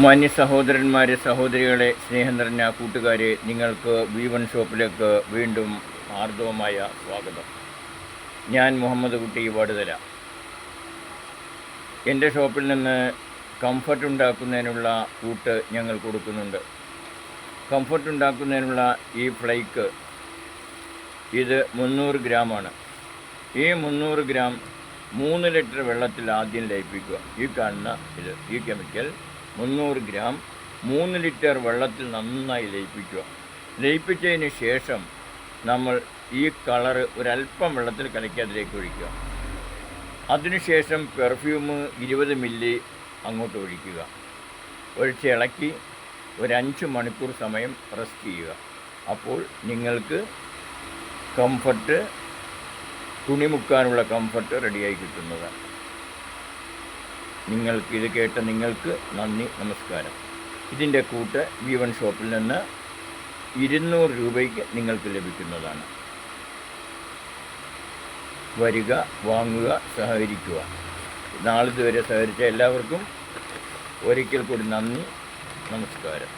മാന്യ സഹോദരന്മാരെ, സഹോദരികളെ, സ്നേഹം നിറഞ്ഞ കൂട്ടുകാരെ, നിങ്ങൾക്ക് V1 ഷോപ്പിലേക്ക് വീണ്ടും ആർദ്രമായ സ്വാഗതം. ഞാൻ മുഹമ്മദ് കുട്ടി വടുതല. എൻ്റെ ഷോപ്പിൽ നിന്ന് കംഫർട്ട് ഉണ്ടാക്കുന്നതിനുള്ള കൂട്ട് ഞങ്ങൾ കൊടുക്കുന്നുണ്ട്. കംഫർട്ട് ഉണ്ടാക്കുന്നതിനുള്ള ഈ ഫ്ലൈക്ക് ഇത് 300 ഗ്രാമാണ്. ഈ 300 ഗ്രാം 3 ലിറ്റർ വെള്ളത്തിൽ ആദ്യം ലയിപ്പിക്കുക. ഈ കാണുന്ന ഈ കെമിക്കൽ 300 ഗ്രാം 3 ലിറ്റർ വെള്ളത്തിൽ നന്നായി ലയിപ്പിക്കുക. ലയിപ്പിച്ചതിന് ശേഷം നമ്മൾ ഈ കളറ് ഒരല്പം വെള്ളത്തിൽ കലക്കി അതിലേക്ക് ഒഴിക്കുക. അതിനുശേഷം പെർഫ്യൂം 20 മില്ലി അങ്ങോട്ട് ഒഴിക്കുക. ഒഴിച്ച് ഇളക്കി ഒരു 5 മണിക്കൂർ സമയം റെസ്റ്റ് ചെയ്യുക. അപ്പോൾ നിങ്ങൾക്ക് കംഫർട്ട്, തുണി മുക്കാനുള്ള കംഫർട്ട് റെഡിയായി കിട്ടുന്നതാണ്. ഇത് കേട്ട നിങ്ങൾക്ക് നന്ദി, നമസ്കാരം. ഇതിൻ്റെ കൂട്ട് V1 ഷോപ്പിൽ നിന്ന് 200 രൂപയ്ക്ക് നിങ്ങൾക്ക് ലഭിക്കുന്നതാണ്. വരിക, വാങ്ങുക, സഹകരിക്കുക. നാളിതുവരെ സഹകരിച്ച എല്ലാവർക്കും ഒരിക്കൽ കൂടി നന്ദി, നമസ്കാരം.